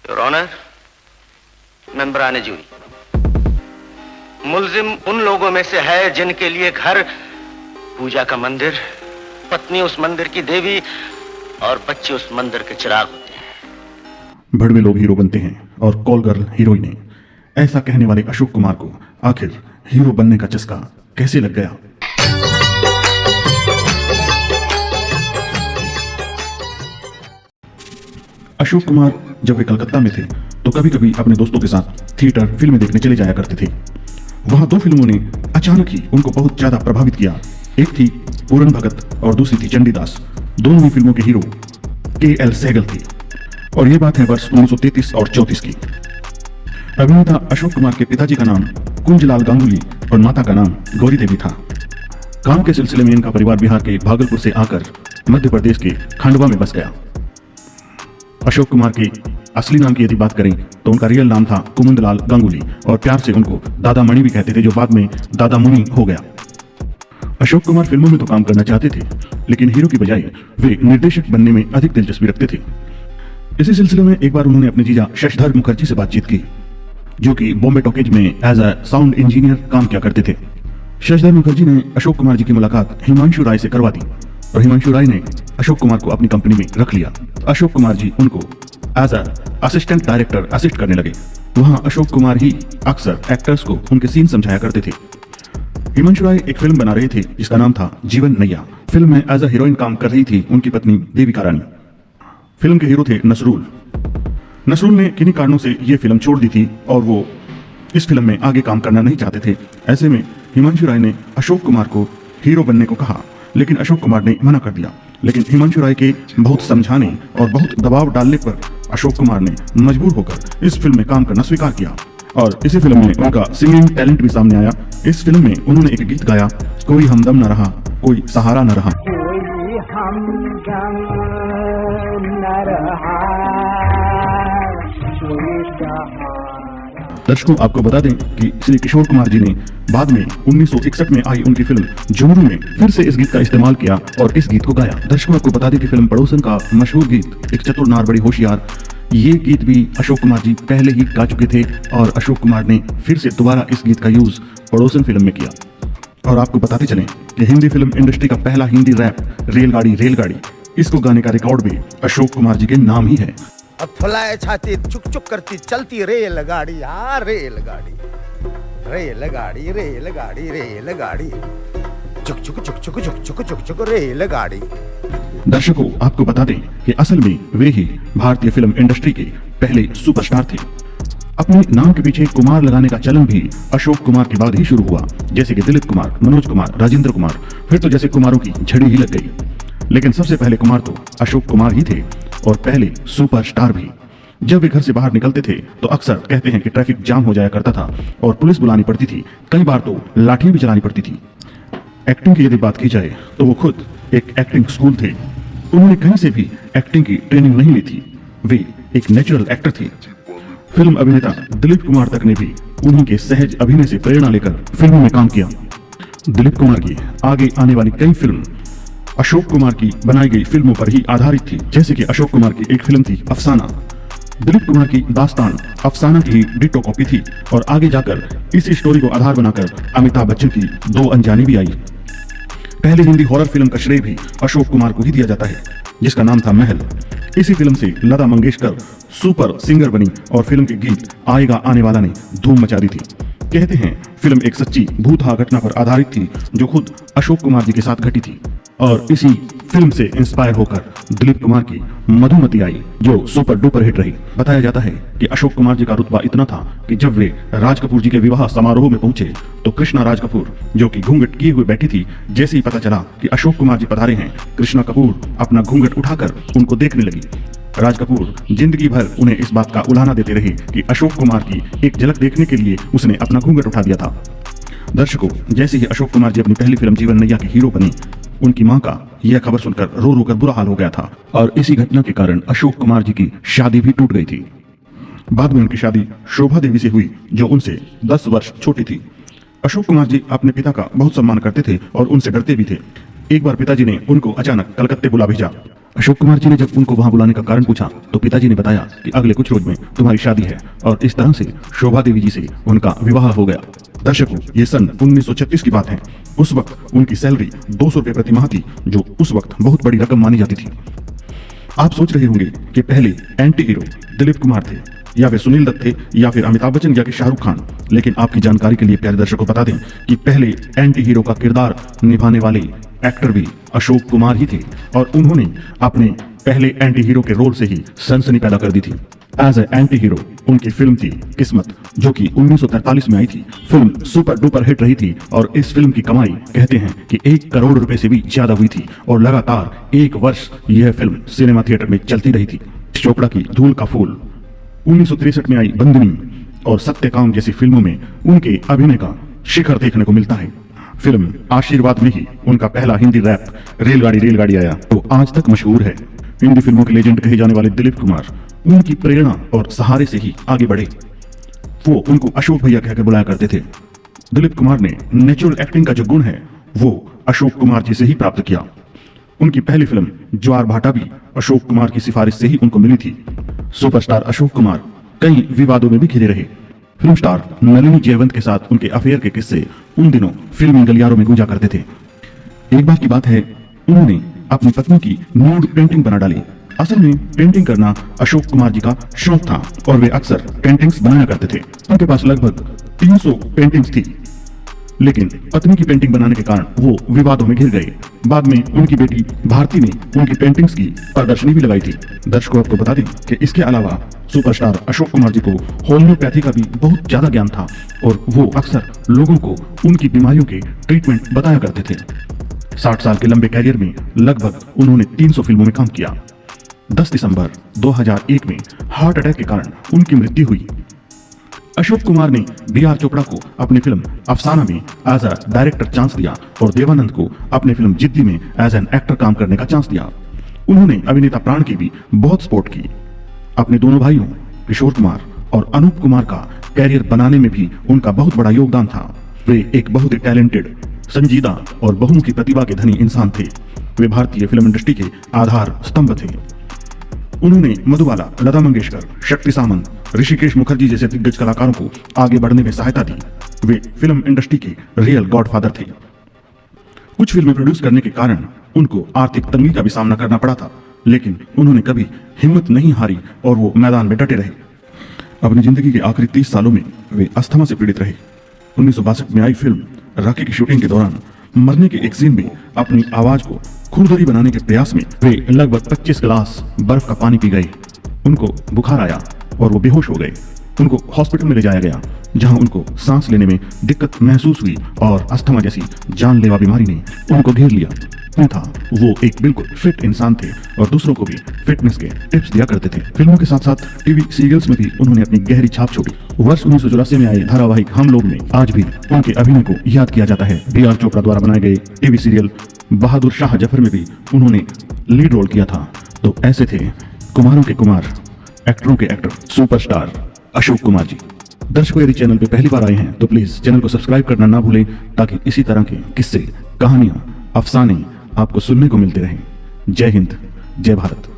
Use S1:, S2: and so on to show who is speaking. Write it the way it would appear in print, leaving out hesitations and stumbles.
S1: Your honour, मेंबरान jury, मुल्जिम उन लोगों में से है जिनके लिए घर पूजा का मंदिर, पत्नी उस मंदिर की देवी और बच्चे उस मंदिर के चिराग होते हैं।
S2: भड़वे लोग हीरो बनते हैं और कॉल गर्ल हीरोइनें। ऐसा कहने वाले अशोक कुमार को आखिर हीरो बनने का चस्का कैसे लग गया? अशोक कुमार जब वे कलकत्ता में थे तो कभी कभी अपने दोस्तों के साथ थिएटर फिल्में देखने चले जाया करते थे। वहां दो फिल्मों ने अचानक ही उनको बहुत ज्यादा प्रभावित किया। एक थी पूरन भगत और दूसरी थी चंडीदास। दोनों ही फिल्मों के हीरो के.एल. सहगल थे और ये बात है वर्ष 1933 और 34 की। अभिनेता अशोक कुमार के पिताजी का नाम कुंजलाल गांगुली और माता का नाम गौरी देवी था। काम के सिलसिले में इनका परिवार बिहार के भागलपुर से आकर मध्य प्रदेश के खंडवा में बस गया। अशोक कुमार के असली नाम की यदि बात करें तो उनका रियल नाम था कुमुंदलाल गांगुली और प्यार से उनको दादा मणि भी कहते थे, जो बाद में दादा मुनि हो गया। अशोक कुमार फिल्मों में तो काम करना चाहते थे, लेकिन हीरो की बजाय वे निर्देशक बनने में अधिक दिलचस्पी रखते थे। इसी सिलसिले में एक बार उन्होंने अपने जीजा शशधर मुखर्जी से बातचीत की, जो कि बॉम्बे टॉकीज में एज अ साउंड इंजीनियर काम किया करते थे। शशधर मुखर्जी ने अशोक कुमार जी की मुलाकात हिमांशु राय से करवा दी और हिमांशु राय ने अशोक कुमार को अपनी कंपनी में रख लिया। अशोक कुमार जी उनको as a assistant director assist करने लगे। वहां अशोक कुमार ही अक्सर एक्टर्स को उनके सीन समझाया करते थे। हिमांशु राय एक फिल्म बना रहे थे जिसका नाम था जीवन नैया। फिल्म में एज अ हीरोइन काम कर रही थी उनकी पत्नी देविका रानी। फिल्म के हीरो थे नसरुल। नसरुल ने किन्हीं कारणों से ये फिल्म छोड़ दी थी और वो इस फिल्म में आगे काम करना नहीं चाहते थे। ऐसे में हिमांशु राय ने अशोक कुमार को हीरो बनने को कहा, लेकिन अशोक कुमार ने मना कर दिया। लेकिन हिमांशु राय के बहुत समझाने और बहुत दबाव डालने पर अशोक कुमार ने मजबूर होकर इस फिल्म में काम करना स्वीकार किया और इसी फिल्म में उनका सिंगिंग टैलेंट भी सामने आया। इस फिल्म में उन्होंने एक गीत गाया, कोई हमदम न रहा, कोई सहारा न रहा।
S3: कोई हमदम न रहा, कोई सहारा।
S2: दर्शकों, आपको बता दें कि श्री किशोर कुमार जी ने बाद में 1961 में आई उनकी फिल्म जुमरू में फिर से इस गीत का इस्तेमाल किया और इस गीत को गाया। दर्शकों, आपको बता दें कि फिल्म पड़ोसन का मशहूर गीत एक चतुर नार बड़ी होशियार, ये गीत भी अशोक कुमार जी पहले ही गा चुके थे और अशोक कुमार ने फिर से दोबारा इस गीत का यूज पड़ोसन फिल्म में किया। और आपको बताते चलें कि हिंदी फिल्म इंडस्ट्री का पहला हिंदी रैप रेलगाड़ी रेलगाड़ी, इसको गाने का रिकॉर्ड भी अशोक कुमार जी के नाम ही है।
S4: अब फुलाए छाती चुक चुक करती चलती रेलगाड़ी, हाँ रेलगाड़ी रेलगाड़ी रेलगाड़ी रेलगाड़ी, चुक चुक चुक चुक चुक चुक चुक चुक रेलगाड़ी।
S2: दर्शकों, आपको बता दें कि असल में वे ही भारतीय फिल्म इंडस्ट्री के पहले सुपरस्टार थे। अपने नाम के पीछे कुमार लगाने का चलन भी अशोक कुमार के बाद ही शुरू हुआ, जैसे कि दिलीप कुमार, मनोज कुमार, राजेंद्र कुमार, फिर तो जैसे कुमारों की झड़ी ही लग गई। लेकिन सबसे पहले कुमार तो अशोक कुमार ही थे और पहले सुपरस्टार भी। जब वे घर से बाहर निकलते थे तो अक्सर कहते हैं कि ट्रैफिक जाम हो जाया करता था और पुलिस बुलानी पड़ती थी, कई बार तो लाठियां भी चलानी पड़ती थी। एक्टिंग की यदि बात की जाए तो वो खुद एक एक्टिंग स्कूल थे। उन्होंने कहीं से भी एक्टिंग की ट्रेनिंग नहीं ली थी, वे एक नेचुरल एक्टर थे। फिल्म अभिनेता दिलीप कुमार तक ने भी उन्हीं के सहज अभिनय से प्रेरणा लेकर फिल्मों में काम किया। दिलीप कुमार की आगे आने वाली कई फिल्म अशोक कुमार की बनाई गई फिल्मों पर ही आधारित थी, जैसे कि अशोक कुमार की एक फिल्म थी अफसाना। दिलीप कुमार की दास्तान अफसाना की डिटो कॉपी थी और आगे जाकर इसी स्टोरी को आधार बनाकर अमिताभ बच्चन की दो अनजानी भी आई। पहली हिंदी हॉरर फिल्म का श्रेय भी अशोक कुमार को ही दिया जाता है, जिसका नाम था महल। इसी फिल्म से लता मंगेशकर सुपर सिंगर बनी और फिल्म के गीत आएगा आने वाला ने धूम मचा दी थी। कहते हैं फिल्म एक सच्ची भूतहा घटना पर आधारित थी जो खुद अशोक कुमार जी के साथ घटी थी और इसी फिल्म से इंस्पायर होकर दिलीप कुमार की मधुमती आई, जो सुपर डुपर हिट रही। बताया जाता है कि अशोक कुमार जी का रुतबा इतना था कि जब वे राज कपूर जी के विवाह समारोह में पहुंचे तो कृष्णा राज कपूर, जो कि घूंघट किए हुए बैठी थी, जैसे ही पता चला कि अशोक कुमार जी पधारे हैं, कृष्णा कपूर अपना घूंघट उठाकर उनको देखने लगी। राज कपूर जिंदगी भर उन्हें इस बात का उलाहना देते रहे कि अशोक कुमार की एक झलक देखने के लिए उसने अपना घूंघट उठा दिया था। दर्शकों, जैसे ही अशोक कुमार जी अपनी पहली फिल्म जीवन नैया के हीरो बने, उनकी मां का यह खबर सुनकर रो रो कर बुरा हाल हो गया था और इसी घटना के कारण अशोक कुमार जी की शादी भी टूट गई थी। बाद में उनकी शादी शोभा देवी से हुई, जो उनसे 10 वर्ष छोटी थी। अशोक कुमार जी अपने पिता का बहुत सम्मान करते थे और उनसे डरते भी थे। एक बार पिताजी ने उनको अचानक कलकत्ते बुला भेजा। अशोक कुमार जी ने जब उनको वहां बुलाने का कारण पूछा तो पिताजी ने बताया कि अगले कुछ रोज में तुम्हारी शादी है, और इस तरह से शोभा देवी जी से उनका विवाह हो गया। दर्शकों, ये सन 1936 की बात है। उस वक्त उनकी सैलरी 200 रुपए प्रति माह थी, जो उस वक्त बहुत बड़ी रकम मानी जाती थी। आप सोच रहे होंगे कि पहले एंटी हीरो दिलीप कुमार थे, या फिर सुनील दत्त थे, या फिर अमिताभ बच्चन, या फिर शाहरुख खान। लेकिन आपकी जानकारी के लिए प्यारे दर्शकों बता दें कि पहले एंटी हीरो का किरदार निभाने वाले एक्टर भी अशोक कुमार ही थे, और उन्होंने अपने पहले एंटी हीरो के रोल से ही सनसनी पैदा कर दी थी। एज ए एंटी हीरो उनकी फिल्म थी किस्मत, जो कि 1943 में आई थी। फिल्म सुपर डुपर हिट रही थी, और इस फिल्म की कमाई कहते हैं कि 1 करोड़ रुपए से भी ज्यादा हुई थी, और लगातार 1 वर्ष यह फिल्म सिनेमा थिएटर में चलती रही थी। चोपड़ा की धूल का फूल, 1963 में आई बंदनी और सत्यकाम जैसी फिल्मों में उनके अभिनय का शिखर देखने को मिलता है। फिल्म आशीर्वाद में ही उनका पहला हिंदी रैप रेलगाड़ी रेलगाड़ी आया, तो आज तक मशहूर है। हिंदी फिल्मों के लेजेंड कहे जाने वाले दिलीप कुमार उनकी प्रेरणा और सहारे से ही आगे बढ़े। वो उनको अशोक भैया कहकर बुलाया करते थे। दिलीप कुमार ने नेचुरल एक्टिंग का जो गुण है वो अशोक कुमार जी से ही प्राप्त किया। उनकी पहली फिल्म ज्वार भाटा भी अशोक कुमार की सिफारिश से ही उनको मिली थी। सुपरस्टार अशोक कुमार कई विवादों में भी घिरे रहे। फिल्म स्टार नलिनी जयवंत के साथ उनके अफेयर के किस्से उन दिनों फिल्मी गलियारों में गूंजा करते थे। एक बार की बात है, उन्होंने अपनी पत्नी की न्यूड पेंटिंग बना डाली। असल में पेंटिंग करना अशोक कुमार जी का शौक था, और वे अक्सर पेंटिंग्स बनाया करते थे। उनके पास लगभग 300 पेंटिंग्स थी, लेकिन पत्नी की पेंटिंग बनाने के कारण वो विवादों में घिर गए। बाद में उनकी बेटी भारती ने उनकी पेंटिंग्स की प्रदर्शनी भी लगाई थी। दर्शकों, आपको बता दें कि इसके अलावा सुपरस्टार अशोक कुमार जी को होम्योपैथी का भी बहुत ज्यादा ज्ञान था, और वो अक्सर लोगों को उनकी बीमारियों के ट्रीटमेंट बताया करते थे। 60 साल के लंबे कैरियर में लगभग उन्होंने 300 फिल्मों में काम किया। 10 दिसंबर 2001 में हार्ट अटैक के कारण उनकी मृत्यु हुई। अशोक कुमार ने B.R. चोपड़ा को अपनी फिल्म अफसाना में एज अ डायरेक्टर चांस दिया, और देवानंद को अपनी फिल्म जिद्दी में एज एन एक्टर काम करने का चांस दिया। उन्होंने अभिनेता प्राण की भी बहुत सपोर्ट की। अपने दोनों भाइयों किशोर कुमार और अनूप कुमार का कैरियर बनाने में भी उनका बहुत बड़ा योगदान था। वे एक बहुत ही टैलेंटेड, संजीदा और बहुमुखी प्रतिभा के धनी इंसान थे। वे भारतीय फिल्म इंडस्ट्री के आधार स्तंभ थे। उन्होंने मधुबाला, लता मंगेशकर, शक्ति सामंत, ऋषिकेश मुखर्जी जैसे दिग्गज कलाकारों को आगे बढ़ने में सहायता दी। वे फिल्म इंडस्ट्री के रियल गॉडफादर थे। कुछ फिल्में प्रोड्यूस करने के कारण उनको आर्थिक तंगी का भी सामना करना पड़ा था, लेकिन उन्होंने कभी हिम्मत नहीं हारी और वो मैदान में डटे रहे। अपनी जिंदगी के आखिरी 30 सालों में वे अस्थमा से पीड़ित रहे। 1962 में आई फिल्म राखी की शूटिंग के दौरान मरने के एक सीन में अपनी आवाज को खुरदरी बनाने के प्रयास में वे लगभग 25 गिलास बर्फ का पानी पी गए। उनको बुखार आया और वो बेहोश हो गए। उनको हॉस्पिटल में ले जाया गया, जहां उनको सांस लेने में दिक्कत महसूस हुई, और अस्थमा जैसी जानलेवा बीमारी ने उनको घेर लिया था। वो एक बिल्कुल फिट इंसान थे और दूसरों को भी फिटनेस के टिप्स दिया करते थे। फिल्मों के साथ साथ टीवी सीरियल्स में भी उन्होंने अपनी गहरी छाप छोड़ी। वर्ष 1984 में आए धारावाहिक हम लोग में आज भी उनके अभिनय को याद किया जाता है। B.R. चोपड़ा द्वारा बनाए गए टीवी सीरियल बहादुर शाह जफर में भी उन्होंने लीड रोल किया था। तो ऐसे थे कुमारों के कुमार, एक्टरों के एक्टर, सुपरस्टार अशोक कुमार जी। दर्शकों, यदि चैनल पे पहली बार आए हैं तो प्लीज चैनल को सब्सक्राइब करना ना भूलें, ताकि इसी तरह के किस्से, कहानियां, अफसाने आपको सुनने को मिलते रहें। जय हिंद, जय भारत।